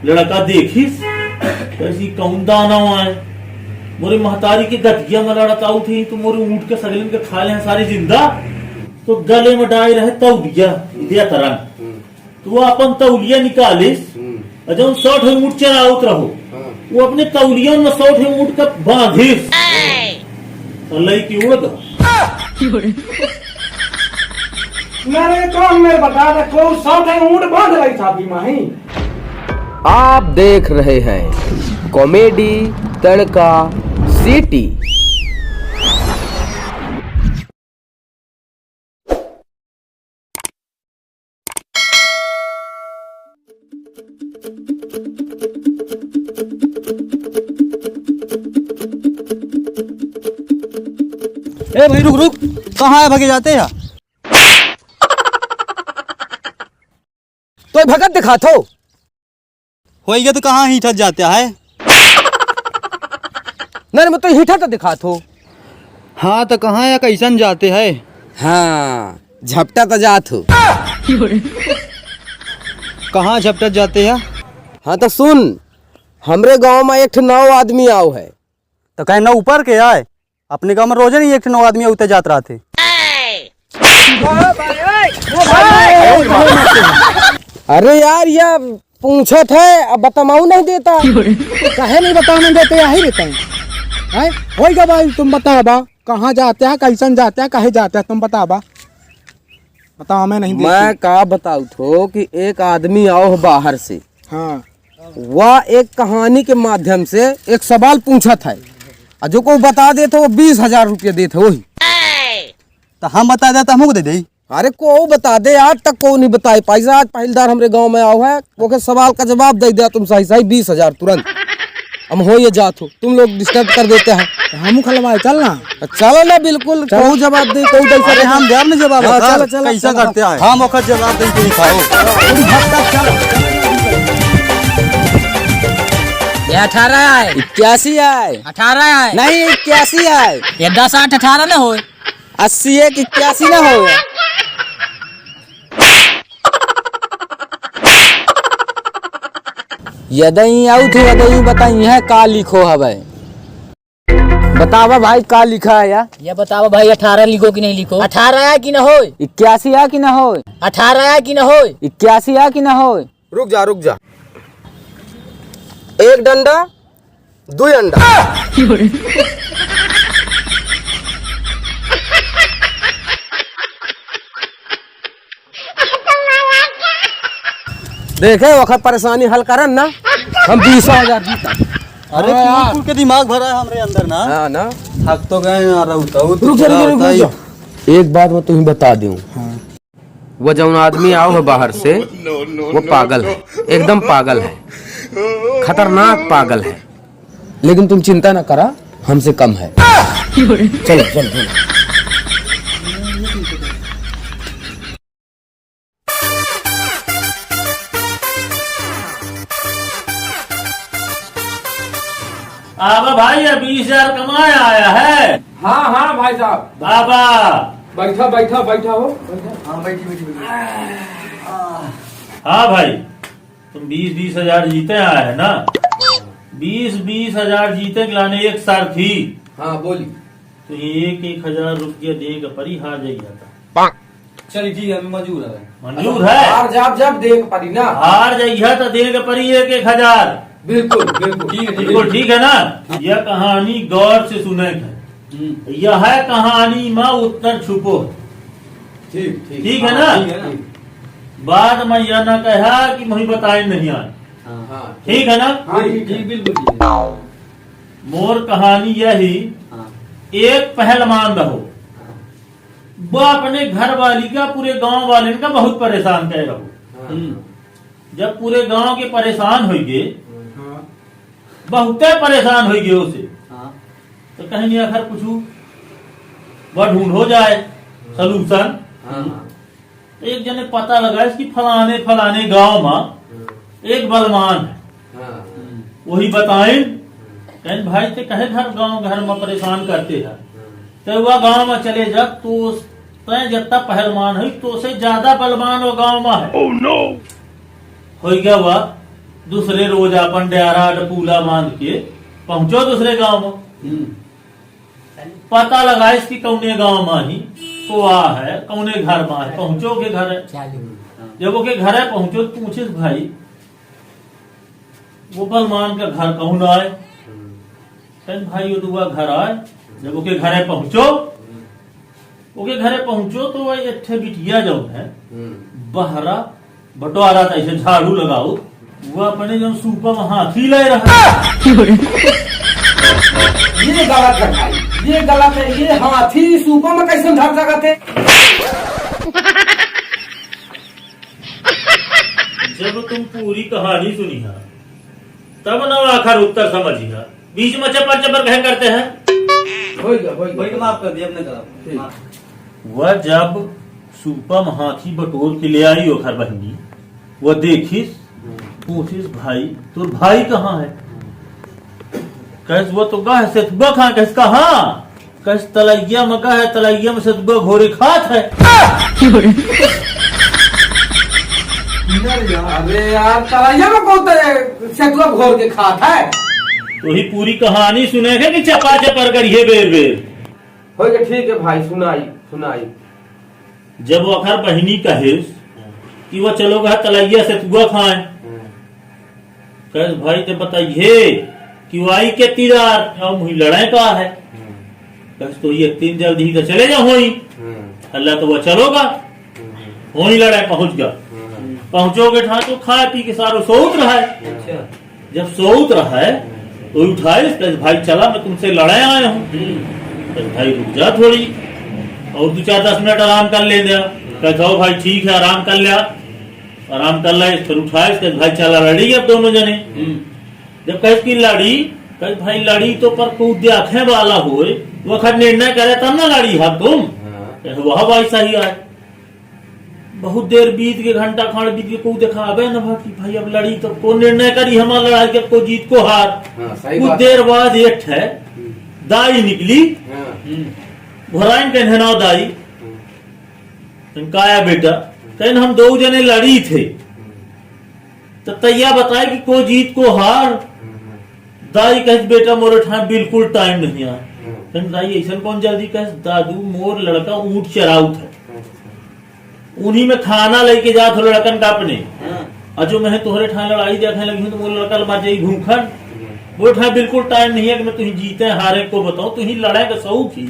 लड़का देखिस ऐसी कौन दाना है मोरे महतारी के गठिया में लड़काऊ थी तो मोरे ऊँट के सगलन के खा ले सारी जिंदा तो गले में डाई रहे तौलिया दिया तरन तो वो अपन तौलिया निकालिस और जब 100 ऊँट चराउत रहो वो अपने तौलिया में 100 ऊँट का बांधिस अल्लाह की उड़ मेरे कौन मेरे बता दे कौन 100 ऊँट बांध रही था अभी माही। आप देख रहे हैं कॉमेडी तड़का सिटी। ए भाई रुक रुक, कहाँ है भागे जाते हैं? तो भगत दिखा थो होइगे तो कहाँ ही ठग जाता है? नहीं मैं तो हीठा तो दिखा थो। हाँ तो कहाँ या कैसन जाते हैं? हाँ झपटा तो जात हो। कहाँ झपटत जाते हैं? हाँ तो सुन, हमरे गांव में एक 9 आदमी आओ है। तो कहीं ना ऊपर के आए? अपने गांव में रोज नहीं एक 9 आदमी उतर जात रहा थे। अरे यार यह पूछत है, अब बताऊ नहीं देता। कहे नहीं बताने देते यही रहते हैं होगा भाई। तुम बताबा कहाँ जाते हैं, कैसन जाते हैं, कहे जाते हैं, तुम बताबा बताओ। मैं नहीं मैं का बताऊ थो कि एक आदमी आओ है बाहर से। हाँ वह एक कहानी के माध्यम से एक सवाल पूछा था और जो को बता दे तो वो 20,000 रुपया देते वही। तो हम बता दे तो हमको दे दे। अरे को बता दे, आज तक को नहीं बताए पैसा। आज पहलदार हमरे गांव में आओ है, वो के सवाल का जवाब दे दिया तुम सही सही 20,000 तुरंत। हम हो ये जात हो, तुम लोग डिस्टर्ब कर देते हैं। हम खलवाए चलना। चलो ना बिल्कुल, को जवाब दे को दे। अरे हम देव ने जवाब। हाँ, चलो, चलो, कैसा चलो। करते हैं हम वक्त जवाब दे के दिखाओ। ये 18 आए, 81 आए, 18 आए, नहीं 81 आए। ये 10 8 18 ना हो। 80 एक 81 ना हो। यदई आउ थे यदई बताई है का लिखो हवे। बतावा भाई का लिखा है या? ये बताओ भाई 18 लिखो कि नहीं लिखो? 18 आया कि ना हो? 81 आ कि ना हो? 18 आया कि ना हो? 81 आ कि ना हो? रुक जा। एक डंडा 2 अंडा। देखे वक्त परेशानी हल करन ना, हम 20,000 जीता। अरे कुल के दिमाग भरा है हमरे अंदर ना। हाँ ना, थक तो गए ना रुक जा। एक बात मैं तुम्हें बता दूं। वो जौन आदमी आओ है बाहर से, वो पागल है, एकदम पागल है, खतरनाक पागल है। लेकिन तुम चिंता ना करा, हमसे कम है। चलो। आबा भाई अब 20,000 कमाया आया है। हाँ भाई साहब। बाबा बैठा हो। हाँ भाई, तुम 20,000 जीते आए है ना? 20,000 जीते के लाने एक सार थी। हाँ बोली। तो 1,000 रुपया देगा परी हार जाइए। चलिए ठीक है, मंजूर है। मंजूर है? हार जब देख पड़ी ना। हार जाइए तो देगा परी 1,000। बिल्कुल ठीक है ना? यह कहानी गौर से सुने है। यह है कहानी में उत्तर छुपो। ठीक है ना? बाद में यह ना कहा कि मुझे बताए नहीं आए। ठीक है ना? बिल्कुल। मोर कहानी यही, एक पहलवान रहो, वो अपने घर वाली का पूरे गांव वाले का बहुत परेशान कर रहो। जब पूरे गांव के परेशान हो गए, बहुत परेशान हो गए उसे, तो कहीं नहीं आखिर कुछ वह ढूंढ हो जाए सलूशन। तो एक जने पता लगा इसकी फलाने गांव में एक बलवान है। वही बताएं कहीं भाई ते कहे घर में परेशान करते हैं। तो वह गांव में चले जब तो तय जितना पहलवान है तो से ज्यादा बलवान वो गांव में है। हो गया वह दूसरे रोज अपन डेरा डपूला बांध के पहुंचो दूसरे गांव में। पता लगा इसकी कौने गांव में ही को आ है, कौने घर में है। पहुंचो के घर है, जब वो के घर है पहुंचो तो पूछिस भाई वो बलमान का घर कौन आए। कहन भाई वो दुआ घर आए। जब वो के घर है पहुंचो, वो के घर है पहुंचो तो वही अच्छे बिटिया जो है बहरा बटवारा था, ऐसे झाड़ू लगाओ। वो अपने जो सूपा में हाथी ले रहा ये गलत है भाई, ये गलत है। ये हाथी सूपा में कैसे ढक सकते? जब तुम पूरी कहानी सुनी है तब न आखिर उत्तर समझिए। बीच में चपर चपर कह करते हैं। माफ कर दिया अपने तरफ। वह जब सूपा में हाथी बटोर के ले आई ओखर बहनी, वह देखिस पूछिस भाई तुर भाई कहाँ है। कैस वो तो गा है सेतुआ खा। कैस कहा कैस तलैया में गा है, तलैया में सेतुआ घोरे खात है। अरे यार तलैया में कौन सेतुआ घोर के खात है? तो ही पूरी कहानी सुनेगे कि चपा चपर करिए बेर बेर। हो गया, ठीक है भाई, सुनाई सुनाई। जब वो अखर बहनी कहेस कि वो चलोगा तलैया सेतुआ खाए, कैस भाई तो बताइए कि वो आई के तीदार और मुही लड़ाई का है। कैस तो ये तीन जल्दी तो चले जाओ होई। अल्लाह तो वो चलोगा होई लड़ाई पहुंच गया। पहुंचोगे ठा तो खा पी के सारो सोउत रहा है। जब सोउत रहा है तो उठाए भाई चला मैं तुमसे लड़ाई आया हूँ। भाई रुक जा थोड़ी और 2-4-10 मिनट आराम कर ले दिया। कहता हो भाई ठीक है आराम कर लिया। आराम कर लिया फिर उठाए भाई चला लड़ी अब दोनों जने। जब कह की लड़ी कह भाई लड़ी तो पर कूद देखे वाला हो वो खर निर्णय करे तब ना लड़ी हा तुम। वह भाई सही आए। बहुत देर बीत के घंटा खाड़ बीत के को दिखावे न भाई अब लड़ी तो को निर्णय करी हमारा लड़ाई के को जीत को हार। कुछ देर बाद एक है दाई निकली। घोराइन कहने ना दाई काया बेटा कहन हम दो जने लड़ी थे तो तैया बताए कि को जीत को हार। दाई कह बेटा मोर ठान बिल्कुल टाइम नहीं आ। दाई ऐसा कौन जल्दी कह दादू मोर लड़का ऊंट चराउत है, उन्हीं में खाना लेके जा थो लड़कन का अपने। अजो मैं तोहरे ठान लड़ाई देखे लगी हूँ तो मोर लड़का बाजे घूमखन वो ठान बिल्कुल टाइम नहीं है कि मैं तुझे जीते हारे को बताऊं। तुझी लड़ाई का शौक ही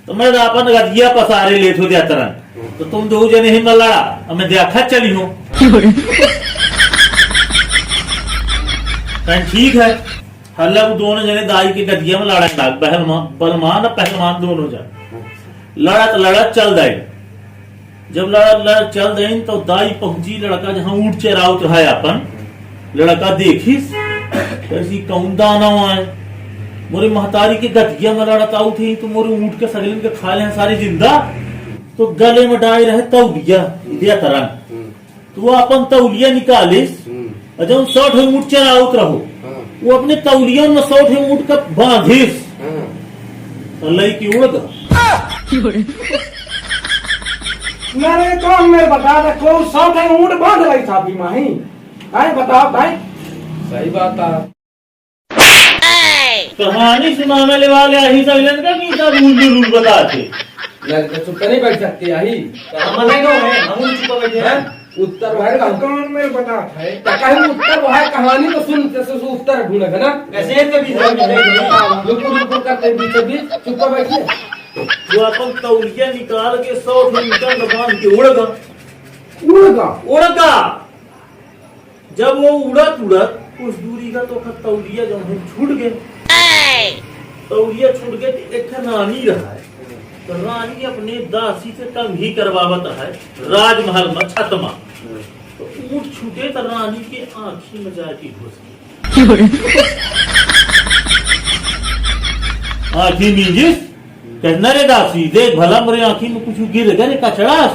तो मैं अपन गदिया पसारे ले थो दिया तरन तो तुम दो जने ही मैं लड़ा और मैं देखा चली हूँ। ठीक है हल्ला वो दोनों जने दाई के गदिया में लड़ा था। बलमान और पहलवान दोनों जन लड़त लड़त चल गए। जब लड़त चल गई तो दाई पहुंची लड़का जहां ऊंट चराउत है अपन। लड़का देखिस ऐसी कौन दाना आए मोरे महतारी के गठिया में लड़त आउ थी तो मोरे ऊंट के सगलन के खा ले सारी जिंदा। तो गले में डाल रहे तौलिया दिया तरन तो वो अपन तौलिया निकालिस और जब 100 ऊंट चराउत रहो वो अपने तौलिया में 100 ऊंट का बांधिस अल्लाह की उड़ मेरे कौन मेरे बता दे कौन 100 ऊंट बांध रही था अभी माही भाई बताओ भाई। सही बात है। कहानी सुनाने ले वाले आही सगलन का की सब उल्लू बताते चुप नहीं बैठ सकती आही हम नहीं है हम चुप बैठे हैं। उत्तर भाई कौन मेरे बता है कहीं उत्तर भाई कहानी तो सुन जैसे उत्तर ढूंढेगा ना कैसे के भी लुक करते बीच बीच चुप बैठिए। जो अपन तौलिया निकाल के 100 मीटर बांध के उड़गा। जब वो उड़त कुछ दूरी का तो तौलिया जब हम छूट गए तौलिया छूट गए तो एक रानी रहा है तो रानी अपने दासी से तंग ही करवावत है राजमहल में छतमा। तो ऊंट छूटे तो रानी के आंखी में जाके घुस गई। आंखी मीजिस कहना रे दासी देख भला मेरे आंखी में कुछ गिर गए कचड़ास।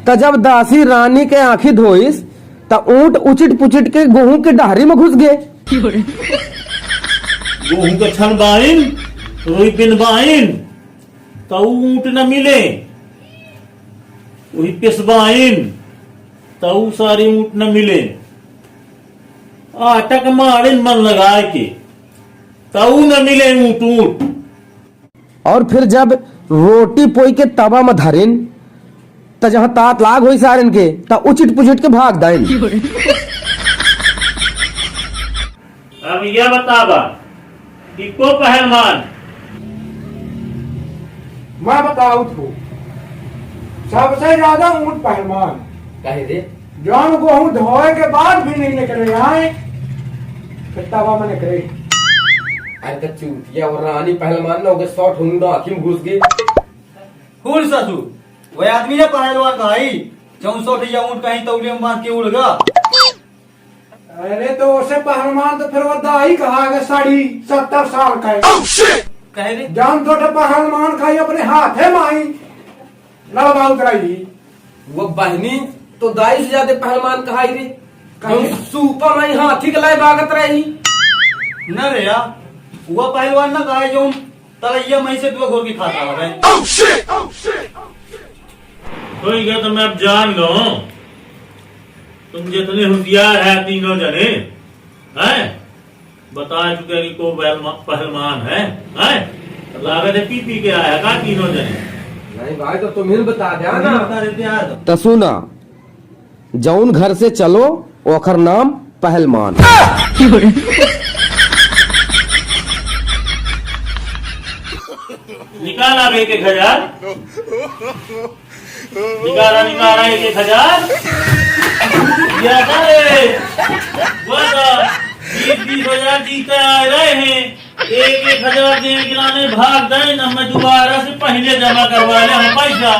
तो जब दासी रानी के आंखी धोइस तो ऊंट उचिट पुचिट के गेहूं के डहरी में घुस गए। गेहूं के छन बाइन रोई पिन बाइन तो ऊंट न मिले वही पिसबाइन तो सारे ऊंट न मिले। आटक मारिन मन लगाए के तऊ न मिले ऊट ऊट। और फिर जब रोटी पोई के तवा में धरिन त जहाँ तात लाग होई सारन के त उचिट पुचिट के भाग दाइन। अब यह बतावा कि को पहलवान मैं बताऊँ तो सबसे ज्यादा ऊंट पहलवान कहे दे जौन गेहूं धोए के बाद भी नहीं निकले आए फिर तवा में निकले। अरे त चूतिया और रानी पहलवान न हो गए 100 ठुंडा आखिम घुस गए। फूल ससु वह आदमी ने पहलवान कहाई 64 ऊँट कहीं तौलिए में बांध के उड़ गया। अरे तो उसे पहलवान तो फिर वो दाई कहा 70 साल का कहे रे जान तो पहलवान खाई अपने हाथ है माई लड़वा उतराई। वो बहनी तो दाई से ज्यादा पहलवान कहाई रे। कहे? तुम सुपर नहीं हाथी के लाए बागत रही। न रे या वो पहलवान न कहा जो तलैया मई से दो घोर की खाता है। कोई गया तो मैं अब जान लो तुम जितने होशियार है तीनों जने हैं बता चुके कि को पहलवान है लागत है पी के आया का तीनों जने। नहीं भाई तो तुम्हें बता दिया ना। बता देते यार तो सुना जौन घर से चलो ओखर नाम पहलवान। निकाला एक 1000 निकाला 1,000 क्या करे 20,000 जीते आ रहे हैं 1,000 देने के लाने भाग गए न मैं दोबारा से पहले जमा करवा ले हम पैसा